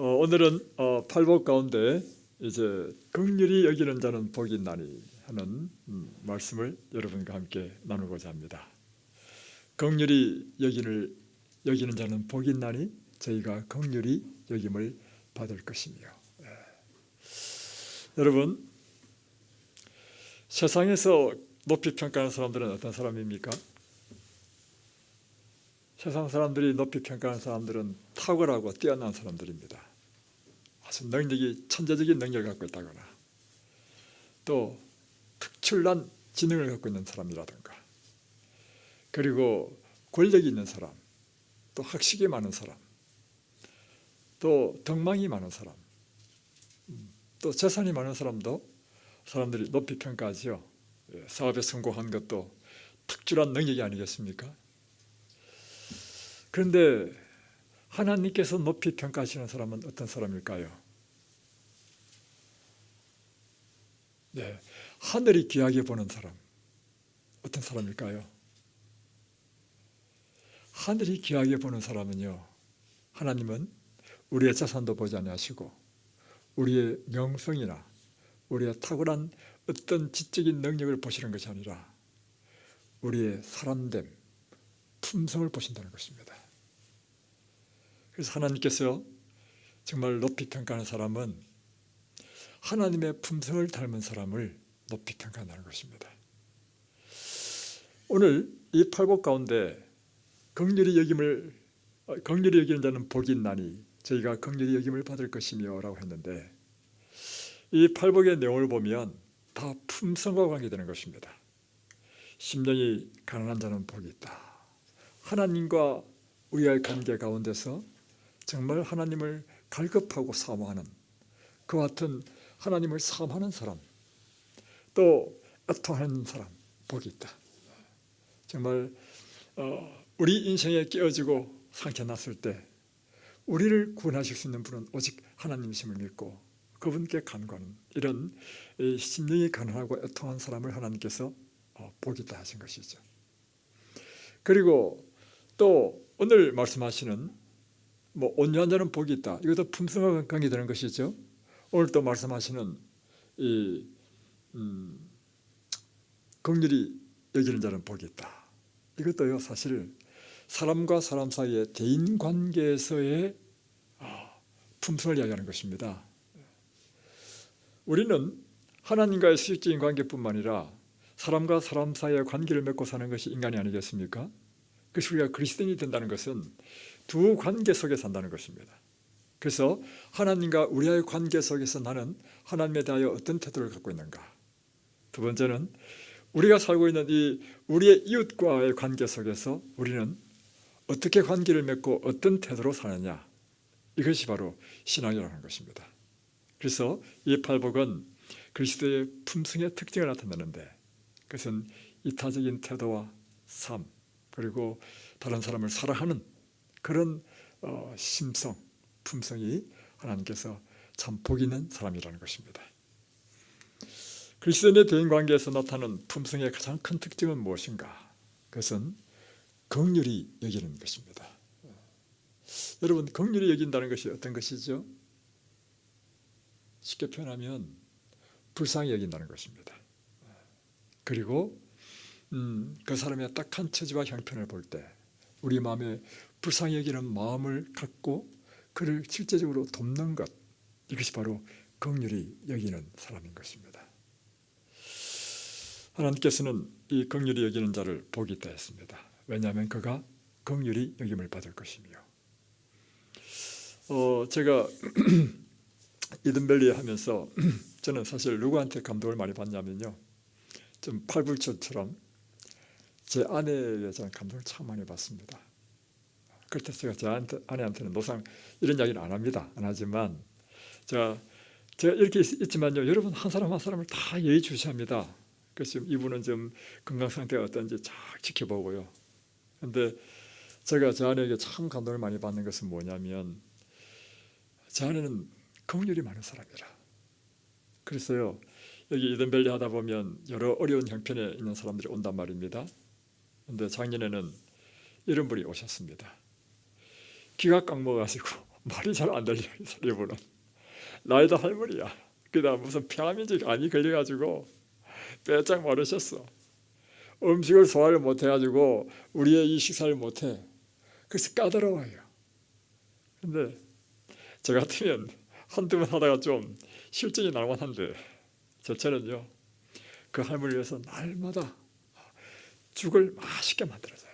오늘은 팔복 가운데 이제 긍휼히 여기는 자는 복이 있나니 하는 말씀을 여러분과 함께 나누고자 합니다. 긍휼히 여기는 자는 복이 있나니 저희가 긍휼히 여김을 받을 것이며. 여러분, 세상에서 높이 평가하는 사람들은 어떤 사람입니까? 세상 사람들이 높이 평가하는 사람들은 탁월하고 뛰어난 사람들입니다. 아주 천재적인 능력을 갖고 있다거나 또 특출난 지능을 갖고 있는 사람이라든가, 그리고 권력이 있는 사람, 또 학식이 많은 사람, 또 덕망이 많은 사람, 또 재산이 많은 사람도 사람들이 높이 평가하죠. 사업에 성공한 것도 특출난 능력이 아니겠습니까? 그런데 하나님께서 높이 평가하시는 사람은 어떤 사람일까요? 네, 하늘이 귀하게 보는 사람, 어떤 사람일까요? 하늘이 귀하게 보는 사람은요, 하나님은 우리의 재산도 보지 아니하시고 우리의 명성이나 우리의 탁월한 어떤 지적인 능력을 보시는 것이 아니라 우리의 사람됨, 품성을 보신다는 것입니다. 그래서 하나님께서 정말 높이 평가하는 사람은 하나님의 품성을 닮은 사람을 높이 평가한다는 것입니다. 오늘 이 팔복 가운데 긍휼히 여기는 자는 복이 있나니 저희가 긍휼히 여김을 받을 것이며 라고 했는데, 이 팔복의 내용을 보면 다 품성과 관계되는 것입니다. 심령이 가난한 자는 복이 있다. 하나님과 우리의 관계 가운데서 정말 하나님을 갈급하고 사모하는, 그와 같은 하나님을 사모하는 사람, 또 애통하는 사람, 복이 있다. 정말 우리 인생에 깨어지고 상처났을 때 우리를 구원하실 수 있는 분은 오직 하나님이심을 믿고 그분께 간구하는 이런 심령이 가난하고 애통한 사람을 하나님께서 복이 있다 하신 것이죠. 그리고 또 오늘 말씀하시는 온유한 자는 복이 있다, 이것도 품성과 관계되는 것이죠. 오늘 또 말씀하시는 이 긍휼히 여기는 자는 복이 있다, 이것도요 사실 사람과 사람 사이의 대인관계에서의 품성을 이야기하는 것입니다. 우리는 하나님과의 수직적인 관계뿐만 아니라 사람과 사람 사이의 관계를 맺고 사는 것이 인간이 아니겠습니까? 그래서 우리가 그리스도인이 된다는 것은 두 관계 속에 산다는 것입니다. 그래서 하나님과 우리의 관계 속에서 나는 하나님에 대하여 어떤 태도를 갖고 있는가, 두 번째는 우리가 살고 있는 이 우리의 이웃과의 관계 속에서 우리는 어떻게 관계를 맺고 어떤 태도로 사느냐, 이것이 바로 신앙이라는 것입니다. 그래서 이 팔복은 그리스도의 품성의 특징을 나타내는데, 그것은 이타적인 태도와 삶, 그리고 다른 사람을 사랑하는 그런 심성, 품성이 하나님께서 참 복 있는 사람이라는 것입니다. 그리스도인의 대인관계에서 나타나는 품성의 가장 큰 특징은 무엇인가? 그것은 긍휼히 여기는 것입니다. 여러분, 긍휼히 여긴다는 것이 어떤 것이죠? 쉽게 표현하면 불쌍히 여긴다는 것입니다. 그리고 그 사람의 딱한 처지와 형편을 볼 때 우리 마음에 불쌍히 여기는 마음을 갖고 그를 실제적으로 돕는 것, 이것이 바로 긍휼히 여기는 사람인 것입니다. 하나님께서는 이 긍휼히 여기는 자를 복이 있다 했습니다. 왜냐하면 그가 긍휼히 여김을 받을 것이며. 제가 이든밸리 하면서 저는 사실 누구한테 감동을 많이 받냐면요, 좀 팔불처럼 제 아내에게 저는 감동을 참 많이 받습니다. 그렇다고 제가 제 아내한테는 노상 이런 이야기는 안 합니다. 안 하지만 제가 이렇게 있지만요, 여러분 한 사람 한 사람을 다 예의주시합니다. 그래서 지금 이분은 좀 건강 상태가 어떤지 잘 지켜보고요. 그런데 제가 제 아내에게 참 감동을 많이 받는 것은 뭐냐면, 제 아내는 긍휼이 많은 사람이라. 그래서요, 여기 이든밸리 하다 보면 여러 어려운 형편에 있는 사람들이 온단 말입니다. 그런데 작년에는 이런 분이 오셨습니다. 귀가 꽉 먹어가지고 말이 잘 안 들려요. 이분은 나이도 할머니야. 그다음 무슨 폐암인지 암이 걸려가지고 빼짝 마르셨어. 음식을 소화를 못해가지고 우리의 이 식사를 못해. 그래서 까다로워요. 근데 저 같으면 한두 번 하다가 좀 실증이 날 만한데 저처럼요, 그 할머니를 위해서 날마다 죽을 맛있게 만들어줘요.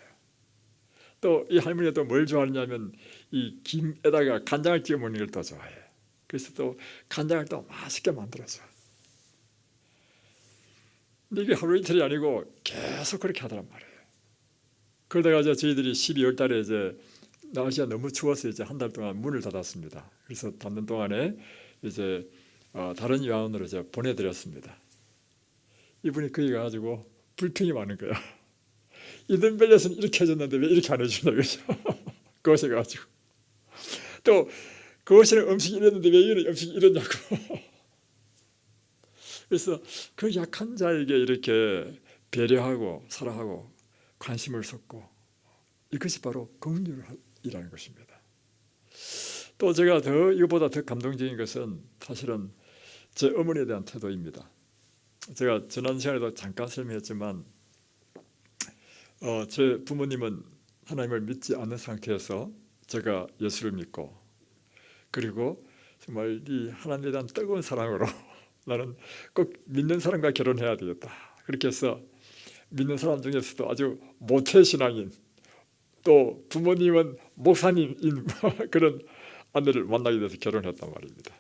또 이 할머니가 또 뭘 좋아하냐면 이 김에다가 간장을 찍어 먹는 걸 더 좋아해. 그래서 또 간장을 또 맛있게 만들어줘. 근데 이게 하루 이틀이 아니고 계속 그렇게 하더란 말이에요. 그러다가 이제 저희들이 12월 달에 이제 날씨가 너무 추워서 이제 한 달 동안 문을 닫았습니다. 그래서 닫는 동안에 이제 다른 요원으로 이제 보내드렸습니다. 이분이 거기 가가지고 불평이 많은 거야. 이든벨렛은 이렇게 해줬는데 왜 이렇게 안 해주냐, 그죠? 그것에 가지고 또 그것에는 음식이 이랬는데 왜 이런 음식이 이러냐고. 그래서 그 약한 자에게 이렇게 배려하고 사랑하고 관심을 쏟고, 이것이 바로 긍휼이라는 것입니다. 또 제가 이거보다 더 감동적인 것은 사실은 제 어머니에 대한 태도입니다. 제가 지난 시간에도 잠깐 설명했지만 제 부모님은 하나님을 믿지 않는 상태에서 제가 예수를 믿고, 그리고 정말 이 하나님에 대한 뜨거운 사랑으로 나는 꼭 믿는 사람과 결혼해야 되겠다, 그렇게 해서 믿는 사람 중에서도 아주 모태신앙인, 또 부모님은 목사님인 그런 아내를 만나게 돼서 결혼했단 말입니다.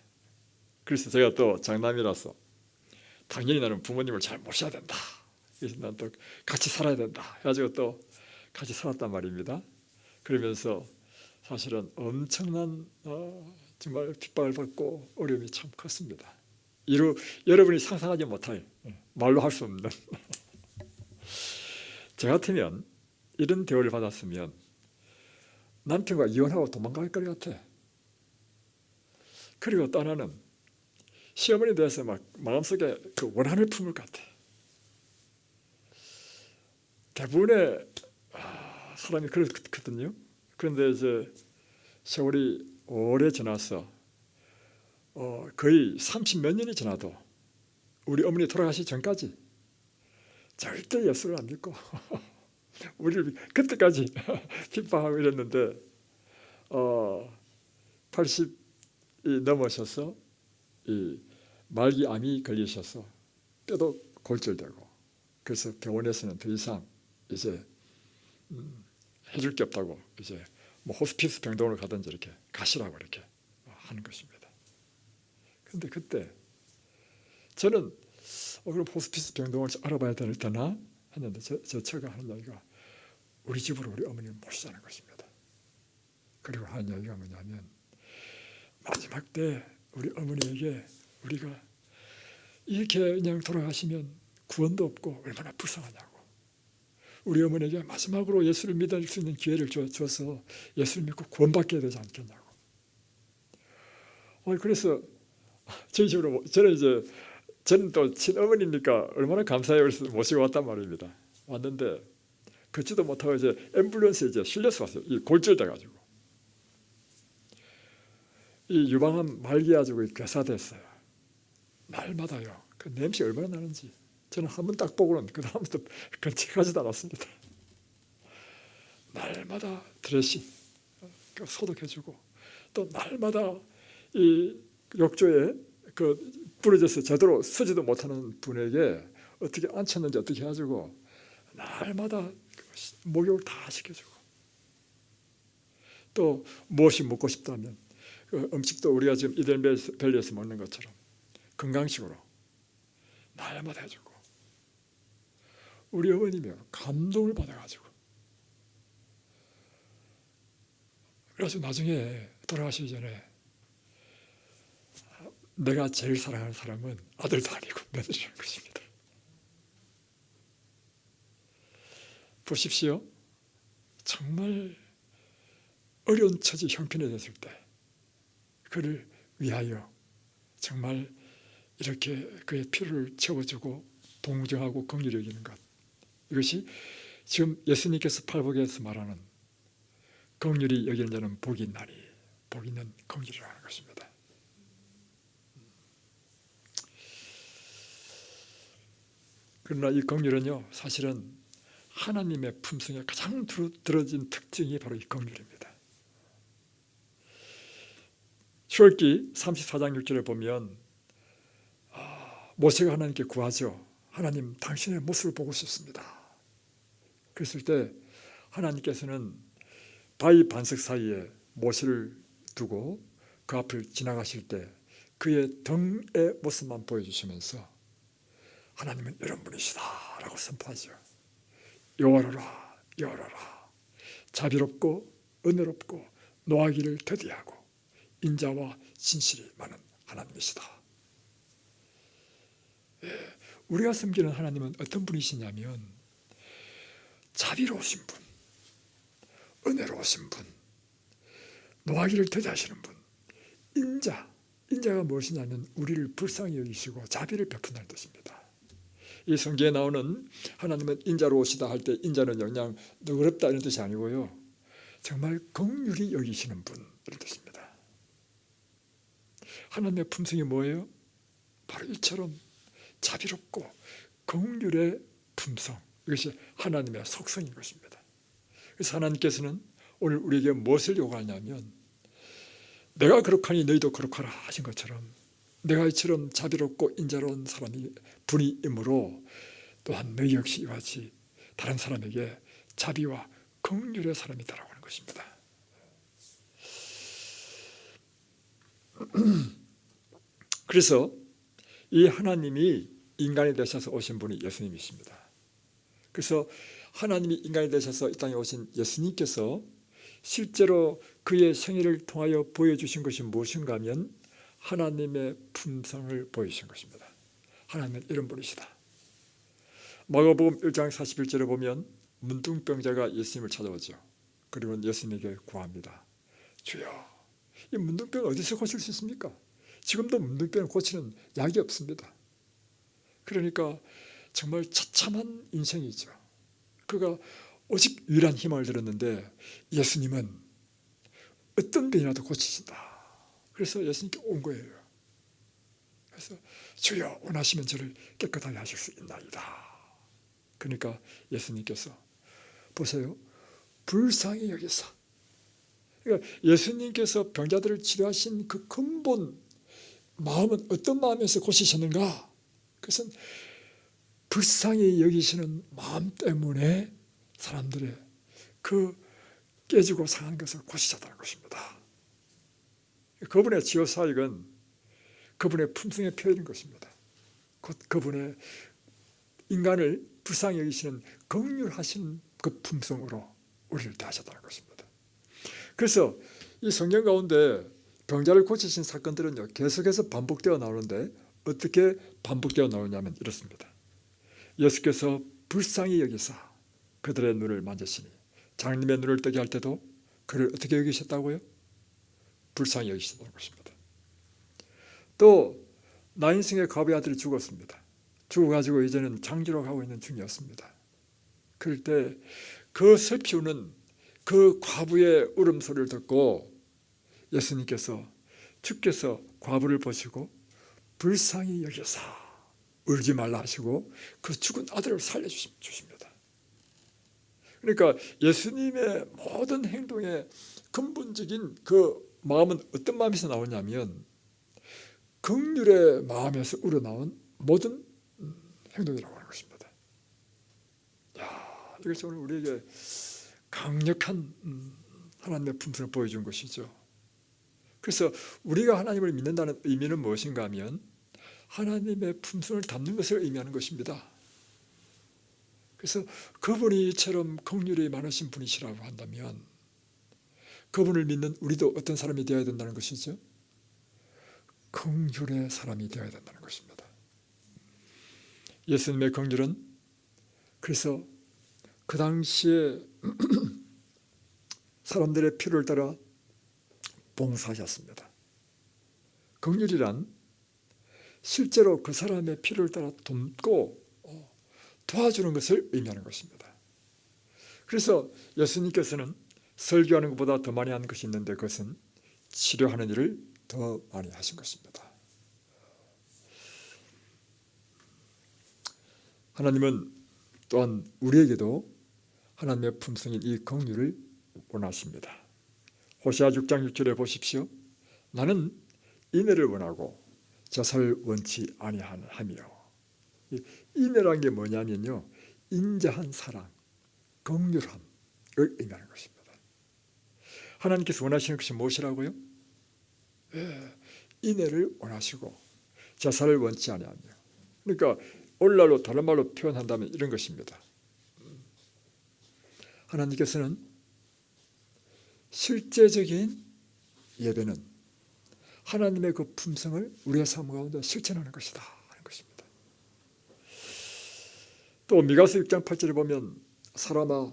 그래서 제가 또 장남이라서 당연히 나는 부모님을 잘 모셔야 된다, 그래서 난 또 같이 살아야 된다 해가지고 또 같이 살았단 말입니다. 그러면서 사실은 엄청난 정말 핍박을 받고 어려움이 참 컸습니다. 여러분이 상상하지 못할, 말로 할 수 없는 저 같으면 이런 대우를 받았으면 남편과 이혼하고 도망갈 것 같아. 그리고 또 하나는 시어머니에 대해서 막 마음속에 그 원한을 품을 것 같아. 대부분의 사람이 그렇거든요. 그런데 이제 세월이 오래 지나서 거의 30몇 년이 지나도 우리 어머니 돌아가시기 전까지 절대 예수를 안 믿고 우리를 그때까지 핍박하고 이랬는데 80이 넘으셔서 이 말기암이 걸리셔서 뼈도 골절되고, 그래서 병원에서는 더 이상 이제 해줄 게 없다고 이제 뭐 호스피스 병동을 가든지 이렇게 가시라고 이렇게 하는 것입니다. 근데 그때 저는 그럼 호스피스 병동을 알아봐야 되나 했는데 제 처가 하는 얘기가 우리 집으로 우리 어머니를 모시자는 것입니다. 그리고 하는 얘기가 뭐냐면 마지막 때 우리 어머니에게 우리가 이렇게 그냥 돌아가시면 구원도 없고 얼마나 불쌍하냐고, 우리 어머니에게 마지막으로 예수를 믿을 수 있는 기회를 줘서 예수를 믿고 구원받게 되지 않겠냐고. 그래서 저희 집으로 저는 또 친어머니니까 얼마나 감사해요. 그래서 모시고 왔단 말입니다. 왔는데 걷지도 못하고 이제 앰뷸런스에 이제 실려서 왔어요. 이 골절돼가지고 이 유방암 말기가지고 괴사됐어요. 날마다요. 그 냄새 얼마나 나는지 저는 한 번 딱 보고는 그 다음부터 근처가지도 않았습니다. 날마다 드레싱 소독해주고, 또 날마다 이 욕조에 부러져서 제대로 서지도 못하는 분에게 어떻게 앉혔는지 어떻게 해가지고 날마다 목욕을 다 시켜주고, 또 무엇이 먹고 싶다면 그 음식도 우리가 지금 이덴밸리에서 먹는 것처럼 건강식으로 날마다 해주고, 우리 어머님이 감동을 받아가지고, 그래서 나중에 돌아가시기 전에 내가 제일 사랑하는 사람은 아들도 아니고 며느리라는 것입니다. 보십시오. 정말 어려운 처지 형편에 됐을 때 그를 위하여 정말 이렇게 그의 필요를 채워주고 동정하고 긍휼히 여기는 것, 이것이 지금 예수님께서 팔복에서 말하는 긍휼히 여기는 자는 복이 있나니 복 있는 긍휼이라고 하는 것입니다. 그러나 이 긍휼은요, 사실은 하나님의 품성에 가장 들어진 특징이 바로 이 긍휼입니다. 출애굽기 34장 6절에 보면 모세가 하나님께 구하죠. 하나님, 당신의 모습을 보고 싶습니다. 그랬을 때 하나님께서는 바위 반석 사이에 모세를 두고 그 앞을 지나가실 때 그의 등의 모습만 보여주시면서 하나님은 이런 분이시다 라고 선포하죠. 여호와라, 여호와라, 자비롭고 은혜롭고 노하기를 더디하고 인자와 진실이 많은 하나님이시다. 우리가 섬기는 하나님은 어떤 분이시냐면 자비로우신 분, 은혜로우신 분, 노하기를 더디하시는 분, 인자가 무엇이냐면 우리를 불쌍히 여기시고 자비를 베푼다는 뜻입니다. 이 성경에 나오는 하나님은 인자로우시다 할 때 인자는 그냥 너그럽다 이런 뜻이 아니고요, 정말 긍휼히 여기시는 분 이런 뜻입니다. 하나님의 품성이 뭐예요? 바로 이처럼 자비롭고 긍휼의 품성, 이것이 하나님의 속성인 것입니다. 그래서 하나님께서는 오늘 우리에게 무엇을 요구하냐면 내가 그렇하니 너희도 그렇하라 하신 것처럼 내가 이처럼 자비롭고 인자로운 분이므로 또한 너희 역시 이와 같이 다른 사람에게 자비와 긍휼의 사람이다라고 하는 것입니다. 그래서 이 하나님이 인간이 되셔서 오신 분이 예수님이십니다. 그래서 하나님이 인간이 되셔서 이 땅에 오신 예수님께서 실제로 그의 생애를 통하여 보여주신 것이 무엇인가 하면 하나님의 품성을 보여주신 것입니다. 하나님은 이런 분이시다. 마가복음 1장 41절에 보면 문둥병자가 예수님을 찾아오죠. 그리고 예수님에게 구합니다. 주여, 이 문둥병을 어디서 고칠 수 있습니까? 지금도 문둥병을 고치는 약이 없습니다. 그러니까 정말 처참한 인생이죠. 그가 오직 유일한 희망을 들었는데 예수님은 어떤 병이라도 고치신다. 그래서 예수님께 온 거예요. 그래서 주여, 원하시면 저를 깨끗하게 하실 수 있나이다. 그러니까 예수님께서 보세요, 불쌍히 여기사, 그러니까 예수님께서 병자들을 치료하신 그 근본 마음은 어떤 마음에서 고치셨는가? 그것은 불쌍히 여기시는 마음 때문에 사람들의 그 깨지고 상한 것을 고치셨다는 것입니다. 그분의 지효사역은 그분의 품성의 표현인 것입니다. 곧 그분의 인간을 불쌍히 여기시는 긍휼하신 그 품성으로 우리를 대하셨다는 것입니다. 그래서 이 성경 가운데 병자를 고치신 사건들은요, 계속해서 반복되어 나오는데 어떻게 반복되어 나오냐면 이렇습니다. 예수께서 불쌍히 여기사 그들의 눈을 만지시니, 장님의 눈을 뜨게 할 때도 그를 어떻게 여기셨다고요? 불쌍히 여기셨다는 것입니다. 또 나인승의 과부의 아들이 죽었습니다. 죽어가지고 이제는 장지로 가고 있는 중이었습니다. 그럴 때 그 슬피 우는 그 과부의 울음소리를 듣고 예수님께서, 주께서 과부를 보시고 불쌍히 여기사 울지 말라 하시고 그 죽은 아들을 살려주십니다. 그러니까 예수님의 모든 행동의 근본적인 그 마음은 어떤 마음에서 나오냐면 긍휼의 마음에서 우러나온 모든 행동이라고 하는 것입니다. 이것이 오늘 우리에게 강력한 하나님의 품성을 보여준 것이죠. 그래서 우리가 하나님을 믿는다는 의미는 무엇인가 하면 하나님의 품성을 담는 것을 의미하는 것입니다. 그래서 그분이 이처럼 긍휼이 많으신 분이시라고 한다면 그분을 믿는 우리도 어떤 사람이 되어야 된다는 것이죠? 긍휼의 사람이 되어야 된다는 것입니다. 예수님의 긍휼은 그래서 그 당시에 사람들의 필요를 따라 봉사하셨습니다. 긍휼이란 실제로 그 사람의 필요를 따라 돕고 도와주는 것을 의미하는 것입니다. 그래서 예수님께서는 설교하는 것보다 더 많이 하는 것이 있는데 그것은 치료하는 일을 더 많이 하신 것입니다. 하나님은 또한 우리에게도 하나님의 품성인 이 긍휼을 원하십니다. 호세아 6장 6절에 보십시오. 나는 인애를 원하고 자살을 원치 아니하며. 인애라는 게 뭐냐면요, 인자한 사랑, 긍휼함을 의미하는 것입니다. 하나님께서 원하시는 것이 무엇이라고요? 인애를 원하시고 자살을 원치 아니하며. 그러니까 오늘날로 다른 말로 표현한다면 이런 것입니다. 하나님께서는 실제적인 예배는 하나님의 그 품성을 우리의 삶 가운데 실천하는 것이다 하는 것입니다. 또 미가서 6장 8절에 보면 사람아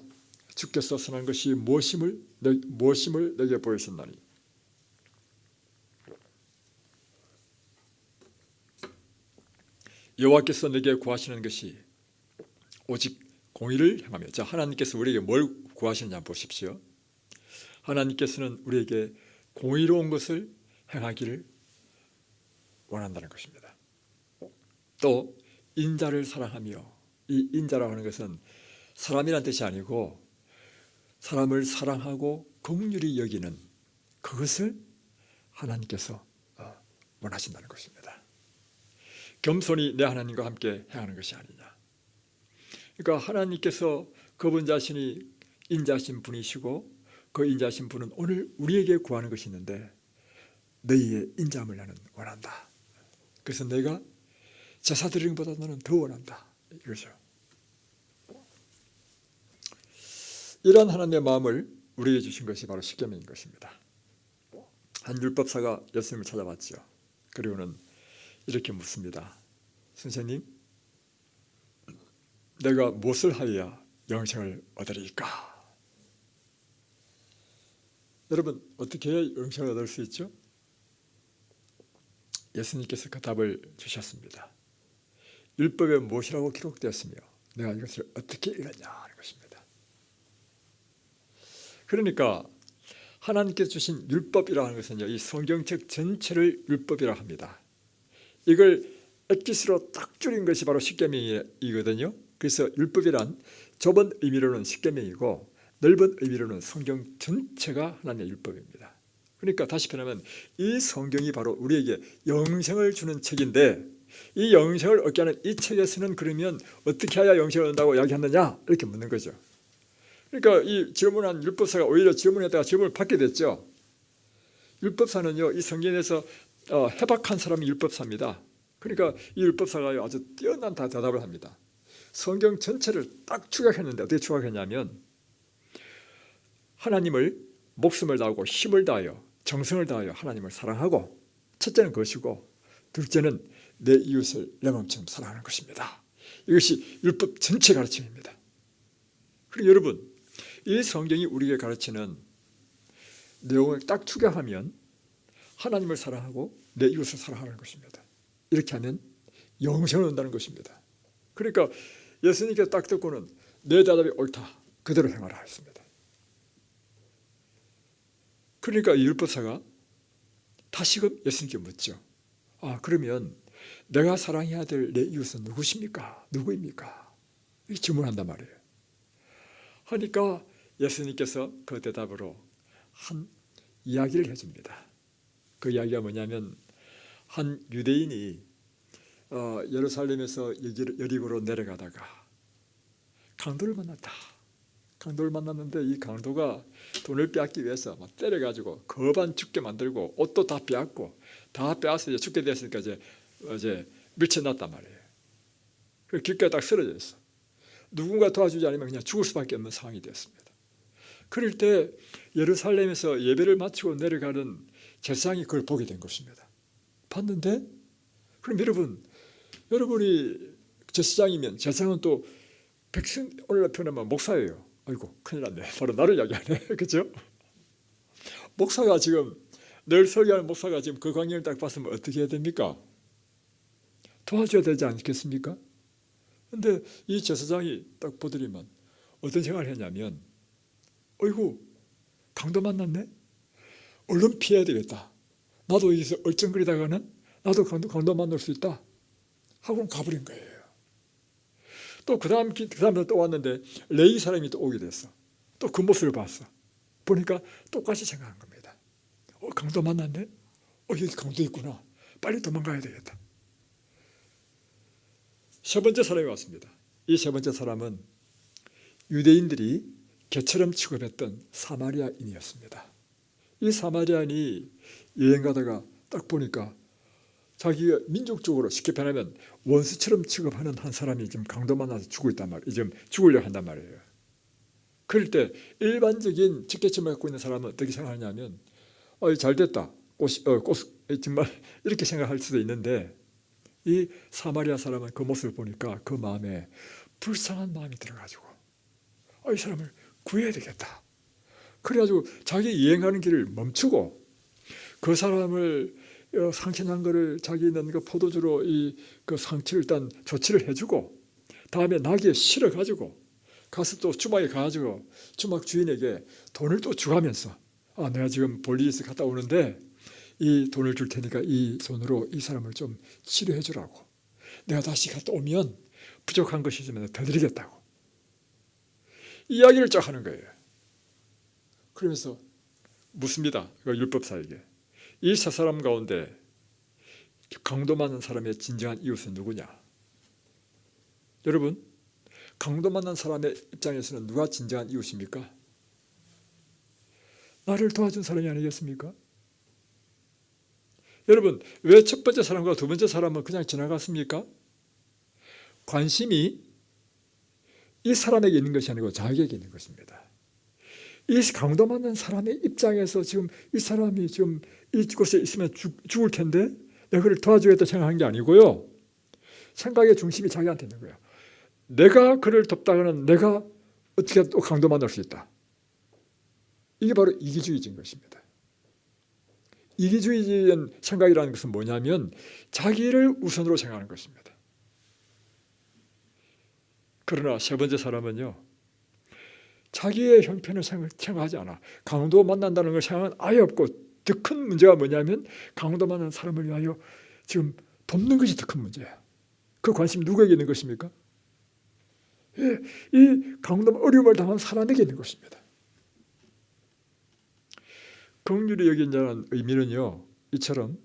주께서 선한 것이 무엇임을 내게 보이셨나니 여호와께서 내게 구하시는 것이 오직 공의를 행하며. 자, 하나님께서 우리에게 뭘 구하시느냐 보십시오. 하나님께서는 우리에게 공의로운 것을 행하기를 원한다는 것입니다. 또 인자를 사랑하며, 이 인자라고 하는 것은 사람이란 뜻이 아니고 사람을 사랑하고 긍휼히 여기는 그것을 하나님께서 원하신다는 것입니다. 겸손히 내 하나님과 함께 행하는 것이 아니냐. 그러니까 하나님께서 그분 자신이 인자하신 분이시고 그 인자하신 분은 오늘 우리에게 구하는 것이 있는데 너희의 인자함을 나는 원한다. 그래서 내가 제사 드리는 것보다 너는 더 원한다. 이거죠. 이런 하나님의 마음을 우리에게 주신 것이 바로 십계명인 것입니다. 한 율법사가 예수님을 찾아왔죠. 그리고는 이렇게 묻습니다. 선생님, 내가 무엇을 하여야 영생을 얻으리까? 여러분, 어떻게 해야 영생을 얻을 수 있죠? 예수님께서 그 답을 주셨습니다. 율법에 무엇이라고 기록되었으며 내가 이것을 어떻게 읽었냐 하는 것입니다. 그러니까 하나님께서 주신 율법이라고 하는 것은요, 이 성경책 전체를 율법이라고 합니다. 이걸 엑기스로 딱 줄인 것이 바로 십계명이거든요. 그래서 율법이란 좁은 의미로는 십계명이고 넓은 의미로는 성경 전체가 하나님의 율법입니다. 그러니까 다시 표현하면 이 성경이 바로 우리에게 영생을 주는 책인데 이 영생을 얻게 하는 이 책에서는 그러면 어떻게 해야 영생을 얻는다고 이야기하느냐 이렇게 묻는 거죠. 그러니까 이 질문한 율법사가 오히려 질문에다가 질문을 받게 됐죠. 율법사는요, 이 성경에서 해박한 사람이 율법사입니다. 그러니까 이 율법사가 아주 뛰어난 대답을 합니다. 성경 전체를 딱 추격했는데 어떻게 추격했냐면 하나님을 목숨을 다하고 힘을 다하여 정성을 다하여 하나님을 사랑하고, 첫째는 그것이고 둘째는 내 이웃을 내 몸처럼 사랑하는 것입니다. 이것이 율법 전체 가르침입니다. 그리고 여러분, 이 성경이 우리에게 가르치는 내용을 딱 추격하면 하나님을 사랑하고 내 이웃을 사랑하는 것입니다. 이렇게 하면 영생을 얻는다는 것입니다. 그러니까 예수님께서 딱 듣고는 내 대답이 옳다, 그대로 행하라 했습니다. 그러니까 이 율법사가 다시금 예수님께 묻죠. 그러면 내가 사랑해야 될 내 이웃은 누구십니까? 누구입니까? 이렇게 질문한단 말이에요. 하니까 예수님께서 그 대답으로 한 이야기를 해줍니다. 그 이야기가 뭐냐면 한 유대인이 예루살렘에서 여리고로 내려가다가 강도를 만났다. 강도를 만났는데 이 강도가 돈을 빼앗기 위해서 막 때려가지고 거반 죽게 만들고 옷도 다 빼앗고 다 빼앗어 죽게 됐으니까 이제 밀쳐놨단 말이에요. 그 길가에 딱 쓰러져 있어. 누군가 도와주지 않으면 그냥 죽을 수밖에 없는 상황이 되었습니다. 그럴 때 예루살렘에서 예배를 마치고 내려가는 제사장이 그걸 보게 된 것입니다. 봤는데 그럼 여러분이 제사장이면 제사장은 또 백성, 오늘날 표현하면 목사예요. 아이고 큰일 났네. 바로 나를 이야기하네. 그렇죠? 목사가 지금 늘 설교하는 목사가 지금 그 광경을 딱 봤으면 어떻게 해야 됩니까? 도와줘야 되지 않겠습니까? 근데 이 제사장이 딱 보더니만 어떤 생각을 했냐면, 어이구 강도 만났네? 얼른 피해야 되겠다. 나도 여기서 얼쩡거리다가는 나도 강도 만날 수 있다 하고는 가버린 거예요. 또 그 다음에 또 왔는데 레위 사람이 또 오게 됐어. 또 그 모습을 봤어. 보니까 똑같이 생각한 겁니다. 강도 만났네? 여기 강도 있구나. 빨리 도망가야 되겠다. 세 번째 사람이 왔습니다. 이 세 번째 사람은 유대인들이 개처럼 취급했던 사마리아인이었습니다. 이 사마리아인이 여행 가다가 딱 보니까 자기가 민족적으로 쉽게 표현하면 원수처럼 취급하는 한 사람이 지금 강도 만나서 죽고 있단 말이에요. 지금 죽으려고 한단 말이에요. 그럴 때 일반적인 직계점을 갖고 있는 사람은 어떻게 생각하냐면 잘 됐다. 정말 이렇게 생각할 수도 있는데 이 사마리아 사람은 그 모습을 보니까 그 마음에 불쌍한 마음이 들어가지고 이 사람을 구해야 되겠다. 그래가지고 자기 여행하는 길을 멈추고 그 사람을 상처난 거를 자기 있는 그 포도주로 그 상처를 일단 조치를 해주고 다음에 나귀에 실어가지고 가서 또 주막에 가가지고 주막 주인에게 돈을 또 주가면서 내가 지금 볼리스 갔다 오는데 이 돈을 줄 테니까 이 돈으로 이 사람을 좀 치료해 주라고. 내가 다시 갔다 오면 부족한 것이 있으면 더 드리겠다고. 이야기를 쫙 하는 거예요. 그러면서 묻습니다. 율법사에게. 이 세 사람 가운데 강도 만난 사람의 진정한 이웃은 누구냐? 여러분, 강도 만난 사람의 입장에서는 누가 진정한 이웃입니까? 나를 도와준 사람이 아니겠습니까? 여러분, 왜 첫 번째 사람과 두 번째 사람은 그냥 지나갔습니까? 관심이 이 사람에게 있는 것이 아니고 자기에게 있는 것입니다. 이 강도 만난 사람의 입장에서 지금 이 사람이 지금 이곳에 있으면 죽을 텐데 내가 그를 도와주겠다 생각한 게 아니고요. 생각의 중심이 자기한테 있는 거예요. 내가 그를 돕다가는 내가 어떻게 또 강도 만날 수 있다. 이게 바로 이기주의적인 것입니다. 이기주의적인 생각이라는 것은 뭐냐면 자기를 우선으로 생각하는 것입니다. 그러나 세 번째 사람은요. 자기의 형편을 생각하지 않아. 강도 만난다는 걸 생각은 아예 없고 더 큰 문제가 뭐냐면 강도 만난 사람을 위하여 지금 돕는 것이 더 큰 문제야. 그 관심이 누구에게 있는 것입니까? 이 강도 어려움을 당한 사람에게 있는 것입니다. 긍휼히 여긴다는 의미는요. 이처럼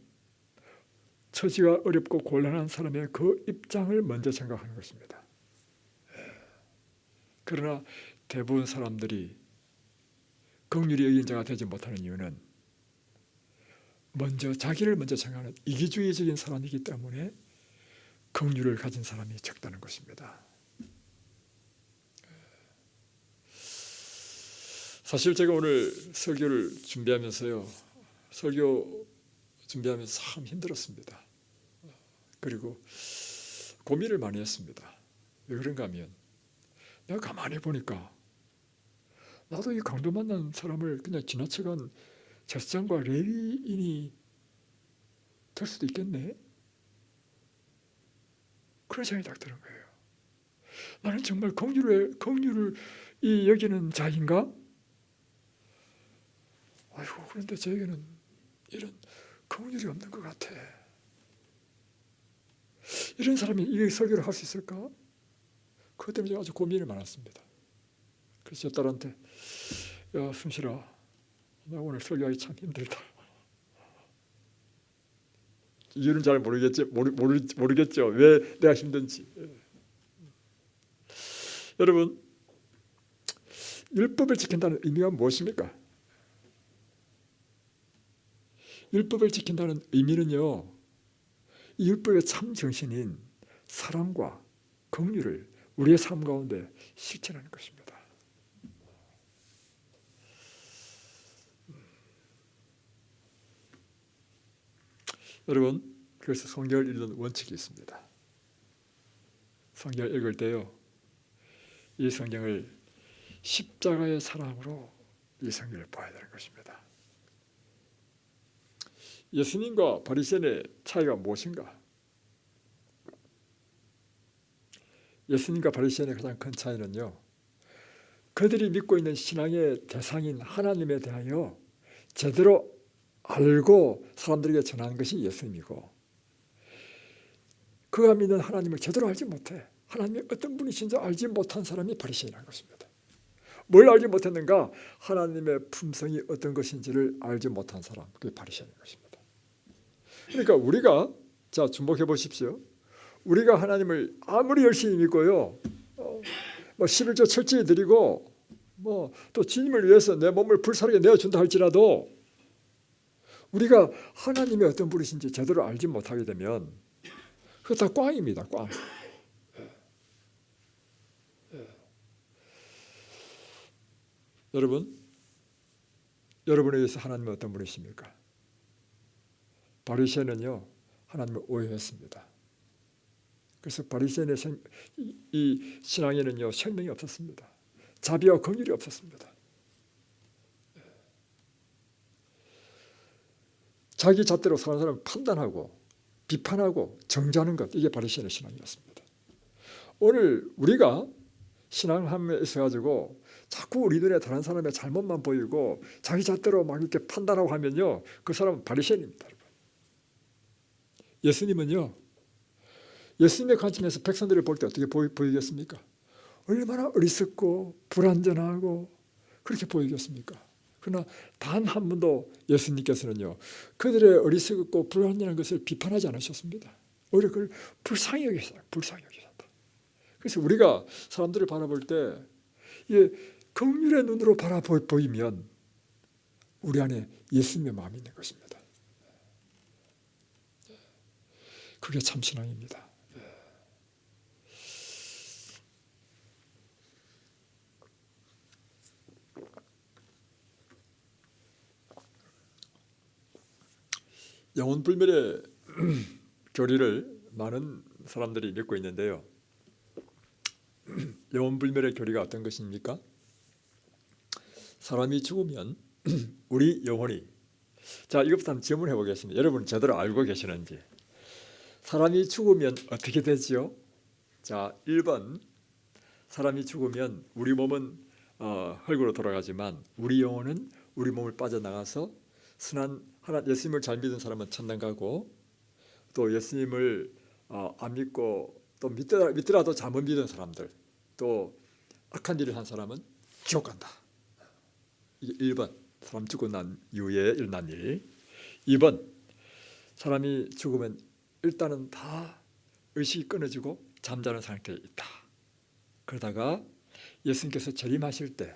처지가 어렵고 곤란한 사람의 그 입장을 먼저 생각하는 것입니다. 그러나 대부분 사람들이 긍휼히 여긴 자가 되지 못하는 이유는 먼저 자기를 먼저 생각하는 이기주의적인 사람이기 때문에 긍휼을 가진 사람이 적다는 것입니다. 사실 제가 오늘 설교를 준비하면서요. 설교 준비하면서 참 힘들었습니다. 그리고 고민을 많이 했습니다. 왜 그런가 하면 내가 가만히 보니까 나도 이 강도 만난 사람을 그냥 지나쳐간 제사장과 레위인이 될 수도 있겠네. 그런 생각이 딱 드는 거예요. 나는 정말 긍휼을 여기는 자인가? 아이고 그런데 저에게는 이런 긍휼이 없는 것 같아. 이런 사람이 이 설교를 할 수 있을까? 그것 때문에 아주 고민이 많았습니다. 그래서 제 딸한테 야 순실아 나 오늘 설교하기 참 힘들다. 이유는 잘 모르겠죠. 왜 내가 힘든지. 여러분 율법을 지킨다는 의미가 무엇입니까? 율법을 지킨다는 의미는요. 이 율법의 참 정신인 사랑과 긍휼을 우리의 삶 가운데 실천하는 것입니다. 여러분 그래서 성경을 읽는 원칙이 있습니다. 성경을 읽을 때요. 이 성경을 십자가의 사랑으로 이 성경을 봐야 되는 것입니다. 예수님과 바리새인의 차이가 무엇인가? 예수님과 바리새인의 가장 큰 차이는요. 그들이 믿고 있는 신앙의 대상인 하나님에 대하여 제대로 알고 사람들에게 전하는 것이 예수님이고, 그가 믿는 하나님을 제대로 알지 못해 하나님이 어떤 분이신지 알지 못한 사람이 바리새인이라는 것입니다. 뭘 알지 못했는가? 하나님의 품성이 어떤 것인지를 알지 못한 사람, 그게 바리새인인 것입니다. 그러니까 우리가, 자, 주목해 보십시오. 우리가 하나님을 아무리 열심히 믿고요, 뭐 11조 철저히 드리고 뭐 또 주님을 위해서 내 몸을 불사르게 내어준다 할지라도 우리가 하나님이 어떤 분이신지 제대로 알지 못하게 되면 그거 다 꽝입니다. 꽝. 여러분에 의해서 하나님은 어떤 분이십니까? 바리새인은요, 하나님을 오해했습니다. 그래서 바리새인의 이 신앙에는요, 생명이 없었습니다. 자비와 긍휼이 없었습니다. 자기 잣대로 사는 사람을 판단하고 비판하고 정죄하는 것, 이게 바리새인의 신앙이었습니다. 오늘 우리가 신앙함에 있어가지고 자꾸 우리 눈에 다른 사람의 잘못만 보이고 자기 잣대로 막 이렇게 판단하고 하면요, 그 사람은 바리새인입니다. 여러분. 예수님은요, 예수님의 관점에서 백성들을 볼 때 어떻게 보이겠습니까? 얼마나 어리석고 불완전하고 그렇게 보이겠습니까? 그러나 단 한 번도 예수님께서는요, 그들의 어리석고 불완전한 것을 비판하지 않으셨습니다. 오히려 그걸 불쌍히 여기셨어요. 불쌍히 여기셨다. 그래서 우리가 사람들을 바라볼 때 긍휼의 눈으로 바라보이면 우리 안에 예수님의 마음이 있는 것입니다. 그게 참 신앙입니다. 영혼불멸의 교리를 많은 사람들이 믿고 있는데요, 영혼불멸의 교리가 어떤 것입니까? 사람이 죽으면 우리 영혼이, 자, 이것부터 한번 질문해 보겠습니다. 여러분 제대로 알고 계시는지. 사람이 죽으면 어떻게 되지요? 자, 1번, 사람이 죽으면 우리 몸은 흙으로 돌아가지만 우리 영혼은 우리 몸을 빠져나가서 순한 예수님을 잘 믿은 사람은 천당 가고, 또 예수님을 안 믿고 또 믿더라도 잘못 믿은 사람들, 또 악한 일을 한 사람은 지옥 간다. 이게 1번, 사람 죽고 난 이후에 일어난 일. 2번, 사람이 죽으면 일단은 다 의식이 끊어지고 잠자는 상태에 있다. 그러다가 예수님께서 재림하실 때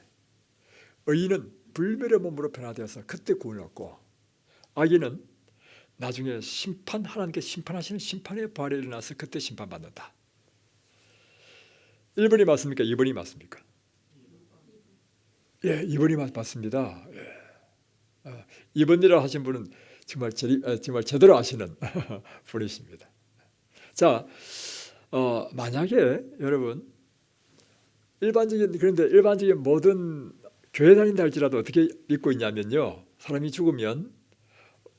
의인은 불멸의 몸으로 변화되어서 그때 구원을 얻고, 악인은 나중에 하나님께 심판하시는 심판의 부활에 일어나서 그때 심판받는다. 1번이 맞습니까? 2번이 맞습니까? 예, 2번이 맞습니다. 예. 2번이라 하신 분은 정말 제대로 아시는 분이십니다. 자, 만약에 여러분 그런데 일반적인 모든 교회 다닌다 할지라도 어떻게 믿고 있냐면요, 사람이 죽으면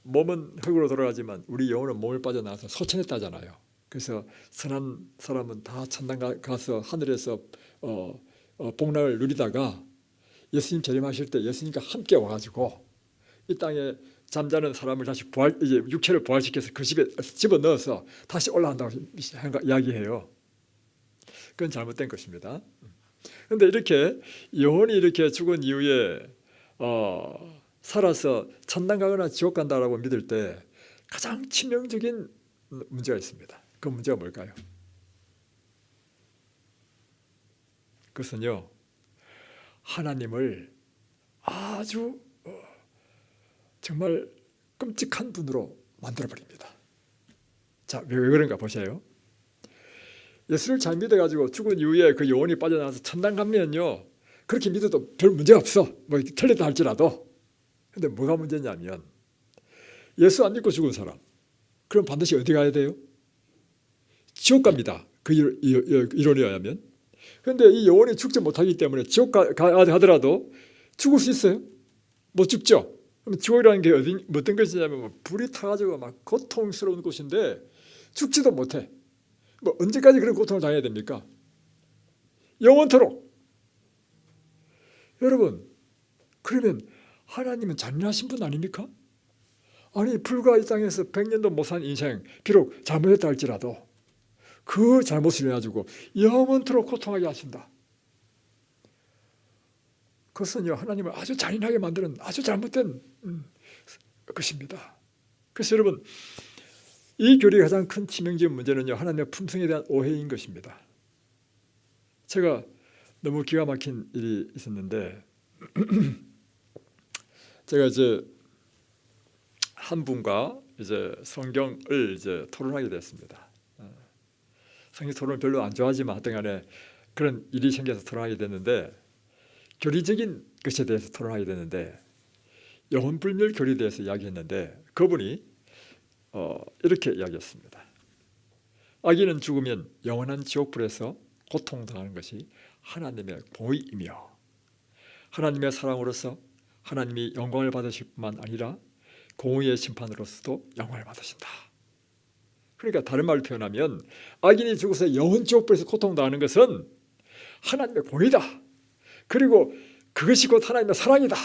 몸은 흙으로 돌아가지만 우리 영혼은 몸을 빠져나가서 소천했다잖아요. 그래서 선한 사람은 다 천당 가서 하늘에서 복락을 누리다가 예수님 재림하실 때 예수님과 함께 와가지고 이 땅에 잠자는 사람을 다시 이제 육체를 부활시켜서 그 집에 집어넣어서 다시 올라간다고 이야기해요. 그건 잘못된 것입니다. 그런데 이렇게 영혼이 이렇게 죽은 이후에 살아서 천당 가거나 지옥 간다라고 믿을 때 가장 치명적인 문제가 있습니다. 그 문제가 뭘까요? 그것은요, 하나님을 아주 정말 끔찍한 분으로 만들어버립니다. 자, 왜 그런가 보세요. 예수를 잘 믿어가지고 죽은 이후에 그 영혼이 빠져나와서 천당 가면요, 그렇게 믿어도 별 문제 없어. 뭐 틀렸다 할지라도. 근데 뭐가 문제냐면, 예수 안 믿고 죽은 사람, 그럼 반드시 어디 가야 돼요? 지옥 갑니다. 그 이론에 의하면. 그런데 이 영혼이 죽지 못하기 때문에 지옥 가더라도 죽을 수 있어요? 못 죽죠. 그럼 지옥이라는 게 어떤 것이냐면 불이 타가지고 막 고통스러운 곳인데 죽지도 못해. 뭐 언제까지 그런 고통을 당해야 됩니까? 영원토록. 여러분, 그러면 하나님은 잔인하신 분 아닙니까? 아니 불과 이 땅에서 100년도 못 산 인생, 비록 잘못했다 할지라도 그 잘못을 해가지고 영원토록 고통하게 하신다. 그것은요 하나님을 아주 잔인하게 만드는 아주 잘못된 것입니다. 그래서 여러분 이 교리의 가장 큰 치명적인 문제는요 하나님의 품성에 대한 오해인 것입니다. 제가 너무 기가 막힌 일이 있었는데 제가 이제 한 분과 이제 성경을 이제 토론하게 됐습니다. 성경 토론을 별로 안 좋아하지만 하여튼간에 그런 일이 생겨서 토론하게 됐는데 교리적인 것에 대해서 토론하게 됐는데 영혼불멸 교리에 대해서 이야기했는데 그분이 이렇게 이야기했습니다. 아기는 죽으면 영원한 지옥불에서 고통당하는 것이 하나님의 공의이며 하나님의 사랑으로서 하나님이 영광을 받으실 뿐만 아니라 공의의 심판으로서도 영광을 받으신다. 그러니까 다른 말로 표현하면 악인이 죽어서 영원 지옥불에서 고통당하는 것은 하나님의 공의다. 그리고 그것이 곧 하나님의 사랑이다.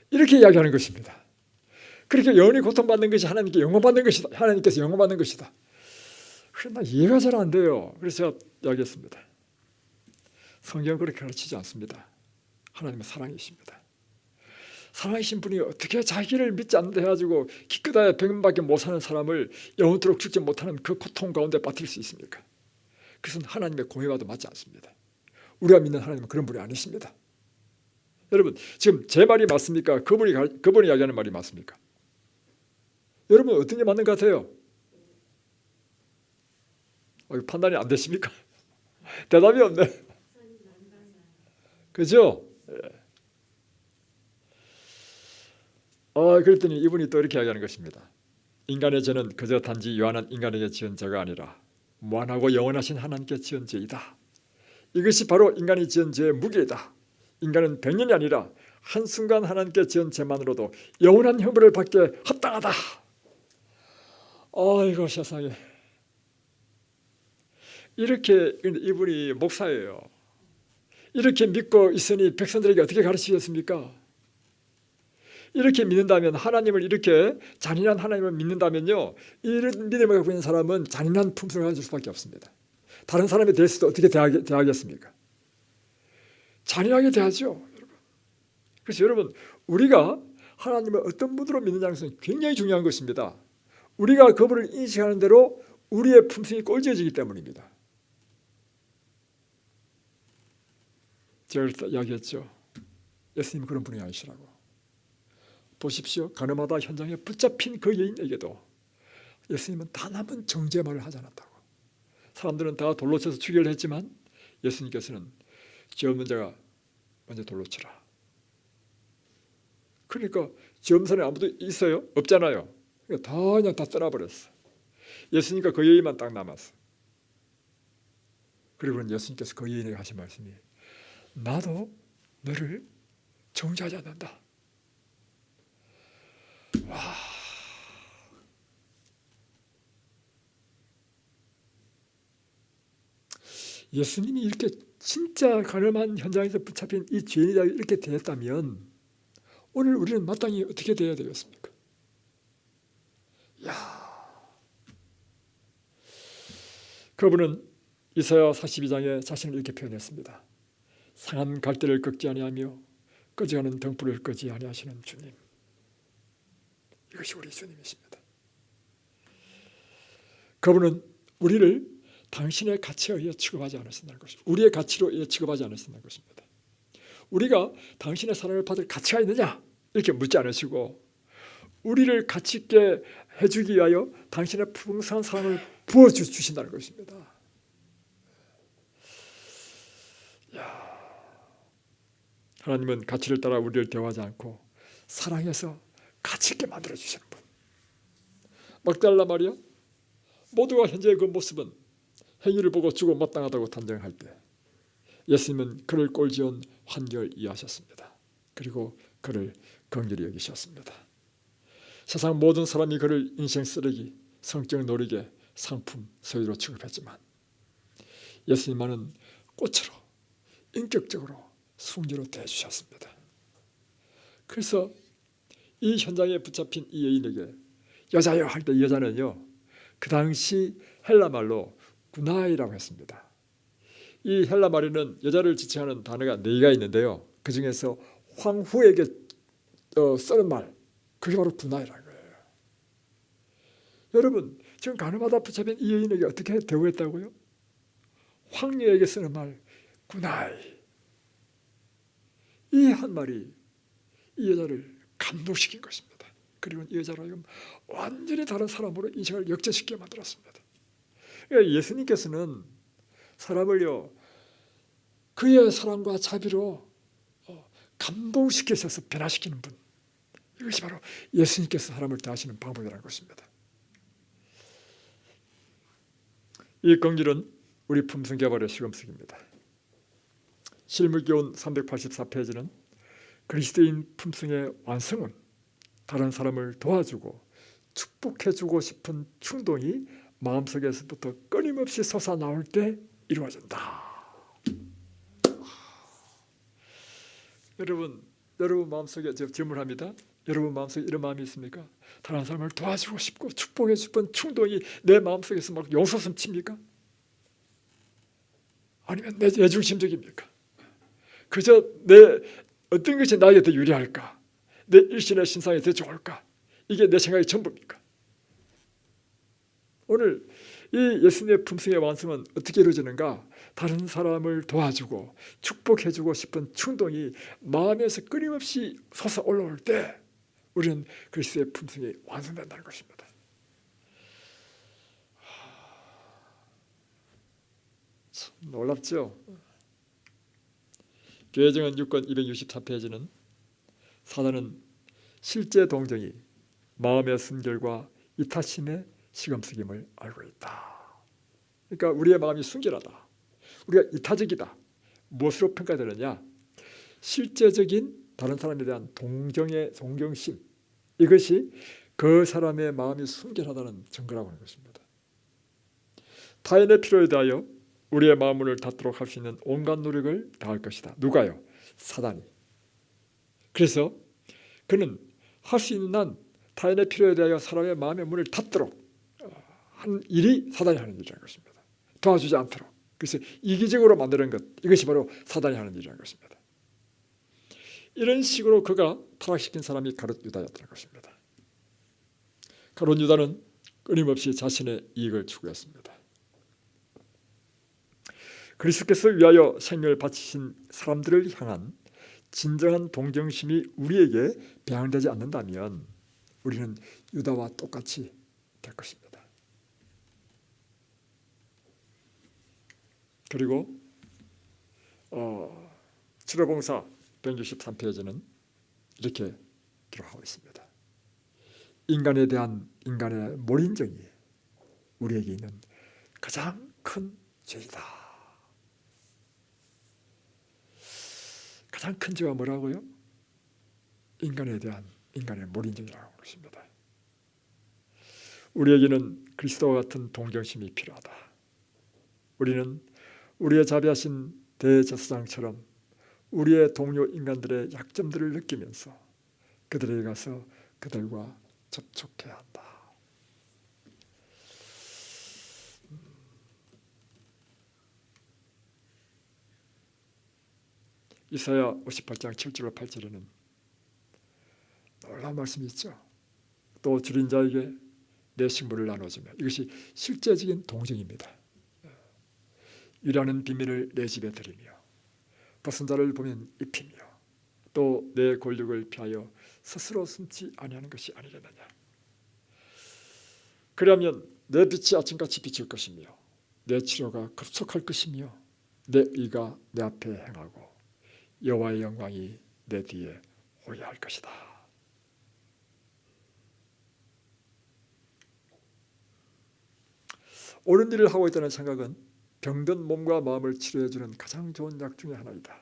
이렇게 이야기하는 것입니다. 그렇게 영원히 고통받는 것이 하나님께 영광받는 것이다. 하나님께서 영광받는 것이다. 그러나 이해가 잘 안 돼요. 그래서 제가 이야기했습니다. 성경은 그렇게 가르치지 않습니다. 하나님의 사랑이십니다. 사랑이신 분이 어떻게 자기를 믿지 않는다 해가지고 기껏해야 100년밖에 못 사는 사람을 영원토록 죽지 못하는 그 고통 가운데 빠뜨릴 수 있습니까? 그것은 하나님의 공의와도 맞지 않습니다. 우리가 믿는 하나님은 그런 분이 아니십니다. 여러분 지금 제 말이 맞습니까? 그분이 이야기하는 말이 맞습니까? 여러분 어떤 게 맞는 것 같아요? 판단이 안 되십니까? 대답이 없네. 그죠? 그랬더니 이분이 또 이렇게 이야기하는 것입니다. 인간의 죄는 그저 단지 유한한 인간에게 지은 죄가 아니라 무한하고 영원하신 하나님께 지은 죄이다. 이것이 바로 인간이 지은 죄의 무게이다. 인간은 100년이 아니라 한순간 하나님께 지은 죄만으로도 영원한 형벌을 받게 합당하다. 아이고 세상에. 이렇게 이분이 목사예요. 이렇게 믿고 있으니 백성들에게 어떻게 가르치겠습니까? 이렇게 믿는다면 하나님을 이렇게 잔인한 하나님을 믿는다면요 이런 믿음을 갖고 있는 사람은 잔인한 품성을 가질 수밖에 없습니다. 다른 사람에 대해서도 어떻게 대하겠습니까? 잔인하게 대하죠. 여러분. 그래서 여러분 우리가 하나님을 어떤 분으로 믿느냐는 것은 굉장히 중요한 것입니다. 우리가 그분을 인식하는 대로 우리의 품성이 꼴지어지기 때문입니다. 제가 이야기했죠. 예수님 그런 분이 아니시라고. 보십시오. 가늠하다 현장에 붙잡힌 그 여인에게도 예수님은 단 한 번 정죄 말을 하지 않았다고. 사람들은 다 돌로 쳐서 추격을 했지만 예수님께서는 죄 없는 자가 먼저 돌로 쳐라. 그러니까 죄 없는 사람이 아무도 있어요? 없잖아요. 그러니까 그냥 다 떠나버렸어. 예수님과 그 여인만 딱 남았어. 그리고 예수님께서 그 여인에게 하신 말씀이 나도 너를 정죄하지 않는다. 와. 예수님이 이렇게 진짜 가늠한 현장에서 붙잡힌 이 죄인이 이렇게 대했다면 오늘 우리는 마땅히 어떻게 대해야 되겠습니까? 그분은 이사야 42장에 자신을 이렇게 표현했습니다. 상한 갈대를 꺾지 아니하며 꺼져가는 등불을 끄지 아니하시는 주님. 이것이 우리 주님이십니다. 그분은 우리를 당신의 가치에 의해 취급하지 않으신다는 것입니다. 우리의 가치로 의해 취급하지 않으신다는 것입니다. 우리가 당신의 사랑을 받을 가치가 있느냐 이렇게 묻지 않으시고 우리를 가치 있게 해주기 위하여 당신의 풍성한 사랑을 부어주신다는 것입니다. 하나님은 가치를 따라 우리를 대우하지 않고 사랑해서 가치 있게 만들어주시는 분. 막달라 마리아 모두가 현재의 그 모습은 행위를 보고 죽어 마땅하다고 단정할 때 예수님은 그를 꼴지은 환경을 이해하셨습니다. 그리고 그를 긍휼히 여기셨습니다. 세상 모든 사람이 그를 인생 쓰레기, 성적 놀이개, 상품, 소유로 취급했지만 예수님만은 꽃으로 인격적으로 숭례로 대해주셨습니다. 그래서 이 현장에 붙잡힌 이 여인에게 여자여 할 때 여자는요, 그 당시 헬라 말로 구나이라고 했습니다. 이 헬라 말에는 여자를 지칭하는 단어가 4개가 있는데요, 그 중에서 황후에게 쓰는 말, 그게 바로 구나이라는 거예요. 여러분, 지금 가늠하다 붙잡힌 이 여인에게 어떻게 대우했다고요? 황녀에게 쓰는 말 구나이. 이 한 말이 이 여자를 감동시킨 것입니다. 그리고 이 여자로 하여금 완전히 다른 사람으로 인생을 역전시키게 만들었습니다. 그러니까 예수님께서는 사람을요, 그의 사랑과 자비로 감동시키셔서 변화시키는 분, 이것이 바로 예수님께서 사람을 대하시는 방법이라는 것입니다. 이 긍휼은 우리 품성개발의 시금석입니다. 실물교훈 384페이지는 그리스도인 품성의 완성은 다른 사람을 도와주고 축복해주고 싶은 충동이 마음속에서부터 끊임없이 솟아나올 때 이루어진다. 여러분 마음속에 제가 질문합니다. 여러분 마음속에 이런 마음이 있습니까? 다른 사람을 도와주고 싶고 축복해 싶은 충동이 내 마음속에서 막 용솟음 칩니까? 아니면 내 중심적입니까? 그저 내 어떤 것이 나에게 더 유리할까? 내 일신의 신상이 더 좋을까? 이게 내 생각이 전부입니까? 오늘 이 예수님의 품성의 완성은 어떻게 이루어지는가? 다른 사람을 도와주고 축복해주고 싶은 충동이 마음에서 끊임없이 솟아올라올 때 우리는 그리스도의 품성이 완성된다는 것입니다. 참 놀랍죠? 교회정언 6권 264페이지는 사단은 실제 동정이 마음의 순결과 이타심의 시금석임을 알고 있다. 그러니까 우리의 마음이 순결하다, 우리가 이타적이다. 무엇으로 평가되느냐? 실제적인 다른 사람에 대한 동정심, 이것이 그 사람의 마음이 순결하다는 증거라고 하는 것입니다. 타인의 필요에 대하여 우리의 마음을 닫도록 할 수 있는 온갖 노력을 다할 것이다. 누가요? 사단이. 그래서 그는 할 수 있는 한 타인의 필요에 대하여 사람의 마음의 문을 닫도록 한 일이 사단이 하는 일이라는 것입니다. 도와주지 않도록. 그래서 이기적으로 만드는 것, 이것이 바로 사단이 하는 일이라는 것입니다. 이런 식으로 그가 타락시킨 사람이 가룟 유다였다는 것입니다. 가룟 유다는 끊임없이 자신의 이익을 추구했습니다. 그리스도께서 위하여 생명을 바치신 사람들을 향한 진정한 동정심이 우리에게 배양되지 않는다면 우리는 유다와 똑같이 될 것입니다. 그리고 치료봉사 163페이지는 이렇게 기록하고 있습니다. 인간에 대한 인간의 몰인정이 우리에게 있는 가장 큰 죄이다. 가장 큰 죄가 뭐라고요? 인간에 대한 인간의 몰인정이라고 하는 것입니다. 우리에게는 그리스도와 같은 동정심이 필요하다. 우리는 우리의 자비하신 대제사장처럼 우리의 동료 인간들의 약점들을 느끼면서 그들에게 가서 그들과 접촉해야 한다. 이사야 58장 7절과 8절에는 놀라운 말씀이 있죠. 또 줄인 자에게 내 식물을 나눠주며, 이것이 실제적인 동정입니다. 일하는 비밀을 내 집에 드리며 벗은 자를 보면 입히며 또 내 권력을 피하여 스스로 숨지 아니하는 것이 아니겠느냐. 그러면 내 빛이 아침같이 비칠 것이며 내 치료가 급속할 것이며 내 의가 내 앞에 행하고 여호와의 영광이 내 뒤에 호위할 것이다. 옳은 일을 하고 있다는 생각은 병든 몸과 마음을 치료해주는 가장 좋은 약 중에 하나이다.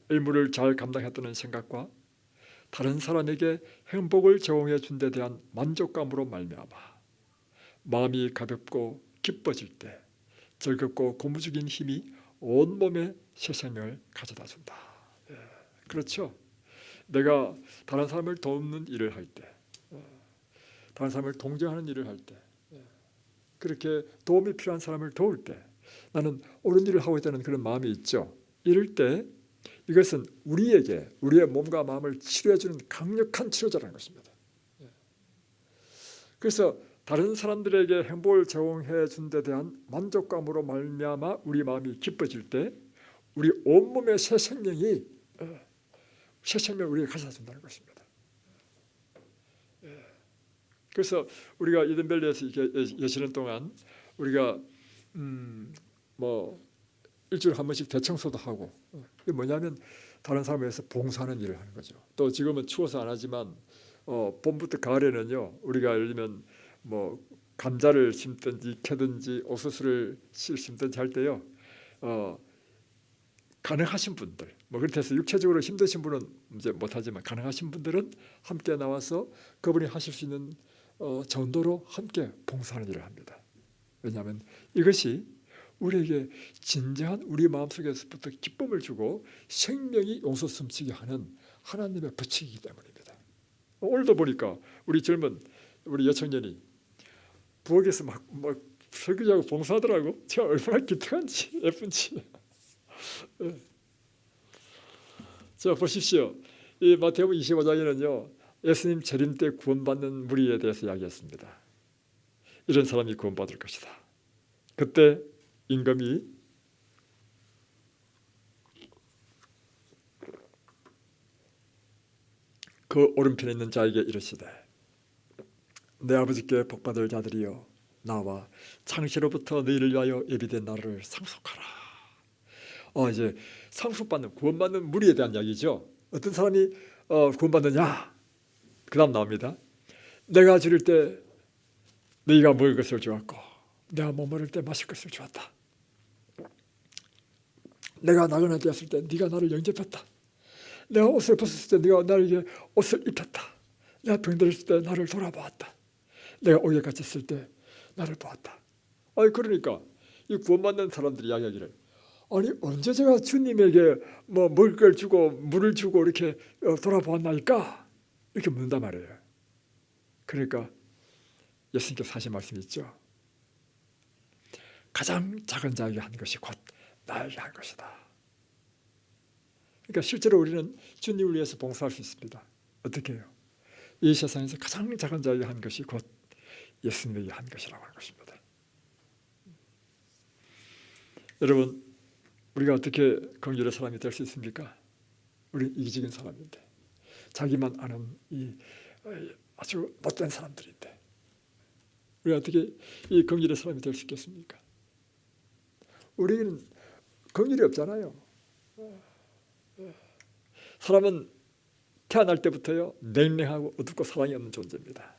의무를 잘 감당했다는 생각과 다른 사람에게 행복을 제공해 준 데 대한 만족감으로 말미암아 마음이 가볍고 기뻐질 때 즐겁고 고무적인 힘이 온몸에 새 생명을 가져다 준다. 그렇죠. 내가 다른 사람을 돕는 일을 할 때, 다른 사람을 동정하는 일을 할 때, 그렇게 도움이 필요한 사람을 도울 때 나는 옳은 일을 하고 있다는 그런 마음이 있죠. 이럴 때 이것은 우리에게 우리의 몸과 마음을 치료해주는 강력한 치료자라는 것입니다. 그래서 다른 사람들에게 행복을 제공해 준 데 대한 만족감으로 말미암아 우리 마음이 기뻐질 때 우리 온몸의 새 생명을 우리에게 가져다 준다는 것입니다. 그래서 우리가 이든밸리에서 계시는 동안 우리가 뭐 일주일에 한 번씩 대청소도 하고, 이게 뭐냐면 다른 사람에 위해서 봉사하는 일을 하는 거죠. 또 지금은 추워서 안 하지만 봄부터 가을에는요, 우리가 예를 들면 뭐 감자를 심든지 캐든지 옥수수를 심든지 할 때요, 가능하신 분들, 뭐 그렇게 해서 육체적으로 힘드신 분은 이제 못하지만 가능하신 분들은 함께 나와서 그분이 하실 수 있는 정도로 함께 봉사하는 일을 합니다. 왜냐하면 이것이 우리에게 진정한 우리 마음속에서부터 기쁨을 주고 생명이 용서 숨쉬게 하는 하나님의 법칙이기 때문입니다. 오늘도 보니까 우리 젊은 우리 여청년이 부엌에서 막 설거지하고 봉사하더라고. 제가 얼마나 기특한지 예쁜지. 자, 보십시오. 이 마태복음 25장에는요 예수님 재림 때 구원받는 무리에 대해서 이야기했습니다. 이런 사람이 구원받을 것이다. 그때 임금이 그 오른편에 있는 자에게 이르시되 내 아버지께 복받을 자들이여 나와 창세로부터 너희를 위하여 예비된 나라를 상속하라. 이제 상속받는 구원받는 무리에 대한 이야기죠. 어떤 사람이 구원받느냐? 그 다음 나옵니다. 내가 줄일 때 너희가 먹을 것을 주었고 내가 목마를 때 마실 것을 주었다. 내가 나그네 되었을 때 네가 나를 영접했다. 내가 옷을 벗었을 때 네가 나에게 옷을 입혔다. 내가 병들었을 때 나를 돌아보았다. 내가 옥에 갇혔을 때 나를 보았다. 그러니까 이 구원받는 사람들이 이야기하기를 아니 언제 제가 주님에게 뭐 먹을 걸 주고 물을 주고 이렇게 돌아보았나이까? 이렇게 묻는단 말이에요. 그러니까 예수님께서 하신 말씀이 있죠. 가장 작은 자에게 한 것이 곧 나에게 한 것이다. 그러니까 실제로 우리는 주님을 위해서 봉사할 수 있습니다. 어떻게 해요? 이 세상에서 가장 작은 자에게 한 것이 곧 예수님에게 한 것이라고 하는 것입니다. 여러분, 우리가 어떻게 긍휼의 사람이 될 수 있습니까? 우리 이기적인 사람인데, 자기만 아는 이 아주 못된 사람들인데 우리가 어떻게 이 긍휼의 사람이 될 수 있겠습니까? 우리는 긍휼이 없잖아요. 사람은 태어날 때부터요 냉랭하고 어둡고 사랑이 없는 존재입니다.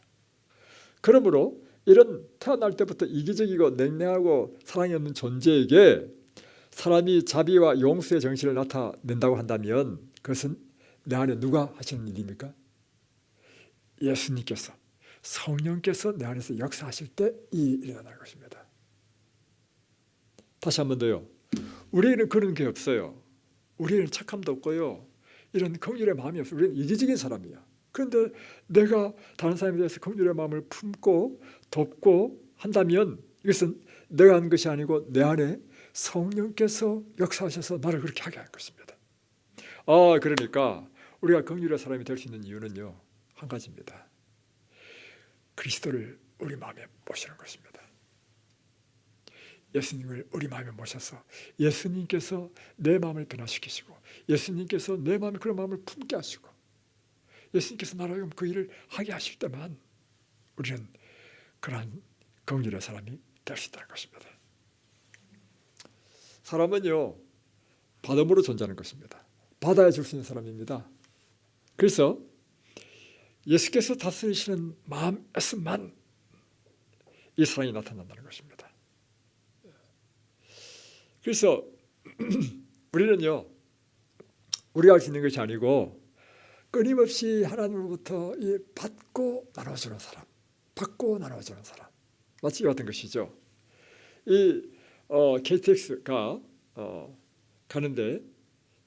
그러므로 이런 태어날 때부터 이기적이고 냉랭하고 사랑이 없는 존재에게 사람이 자비와 용서의 정신을 나타낸다고 한다면 그것은 내 안에 누가 하시는 일입니까? 예수님께서, 성령께서 내 안에서 역사하실 때 이 일이 일어날 것입니다. 다시 한 번 더요. 우리는 그런 게 없어요. 우리는 착함도 없고요. 이런 긍휼의 마음이 없어요. 우리는 이기적인 사람이야. 그런데 내가 다른 사람에 대해서 긍휼의 마음을 품고 돕고 한다면 이것은 내가 하는 것이 아니고 내 안에 성령께서 역사하셔서 나를 그렇게 하게 할 것입니다. 그러니까 우리가 긍휼의 사람이 될 수 있는 이유는요 한 가지입니다. 그리스도를 우리 마음에 모시는 것입니다. 예수님을 우리 마음에 모셔서 예수님께서 내 마음을 변화시키시고 예수님께서 내 마음에 그런 마음을 품게 하시고 예수님께서 나라고 그 일을 하게 하실 때만 우리는 그러한 긍휼의 사람이 될 수 있다는 것입니다. 사람은요 받음으로 존재하는 것입니다. 받아야 줄 수 있는 사람입니다. 그래서 예수께서 다스리시는 마음에서만 이 사랑이 나타난다는 것입니다. 그래서 우리는요 우리가 할 수 있는 것이 아니고 끊임없이 하나님으로부터 이 받고 나눠주는 사람, 받고 나눠주는 사람, 마치 같은 것이죠. 이 KTX가 가는데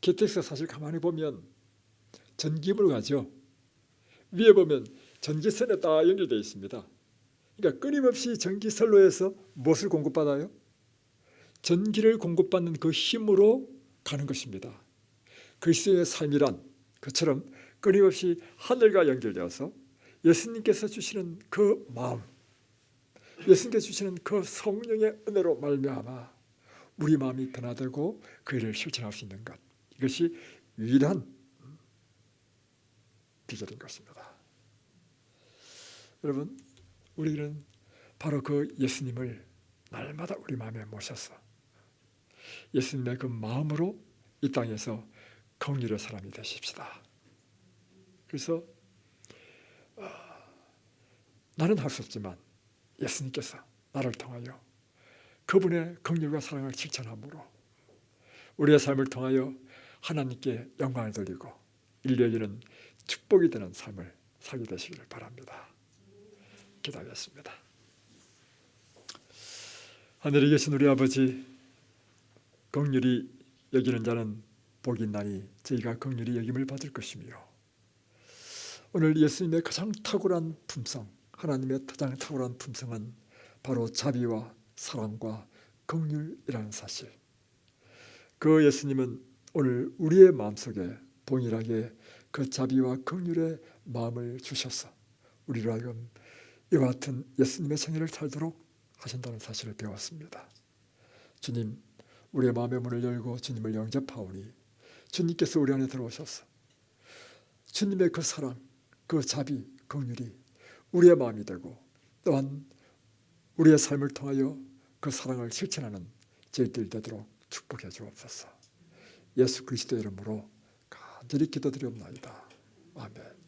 KTX가 사실 가만히 보면 전기임을 가죠. 위에 보면 전기선에 딱 연결되어 있습니다. 그러니까 끊임없이 전기선로에서 무엇을 공급받아요? 전기를 공급받는 그 힘으로 가는 것입니다. 그리스도의 삶이란 그처럼 끊임없이 하늘과 연결되어서 예수님께서 주시는 그 마음, 예수님께서 주시는 그 성령의 은혜로 말미암아 우리 마음이 변화되고 그 일을 실천할 수 있는 것, 이것이 유일한 비결인 것입니다. 여러분, 우리는 바로 그 예수님을 날마다 우리 마음에 모셔서 예수님의 그 마음으로 이 땅에서 긍휼의 사람이 되십시다. 그래서 나는 할 수 없지만 예수님께서 나를 통하여 그분의 긍휼과 사랑을 실천함으로 우리의 삶을 통하여 하나님께 영광을 돌리고 인류에게는 축복이 되는 삶을 살게 되시기를 바랍니다. 기도하겠습니다. 하늘에 계신 우리 아버지, 긍휼히 여기는 자는 복이 있나니 저희가 긍휼히 여김을 받을 것이며, 오늘 예수님의 가장 탁월한 품성, 하나님의 가장 탁월한 품성은 바로 자비와 사랑과 긍휼이라는 사실, 그 예수님은 오늘 우리의 마음속에 동일하게 그 자비와 긍휼의 마음을 주셔서 우리로 하여금 이와 같은 예수님의 생애를 살도록 하신다는 사실을 배웠습니다. 주님, 우리의 마음의 문을 열고 주님을 영접하오니 주님께서 우리 안에 들어오셔서 주님의 그 사랑, 그 자비, 긍휼이 우리의 마음이 되고 또한 우리의 삶을 통하여 그 사랑을 실천하는 저희들 되도록 축복해 주옵소서. 예수 그리스도의 이름으로 간절히 기도드리옵나이다. 아멘.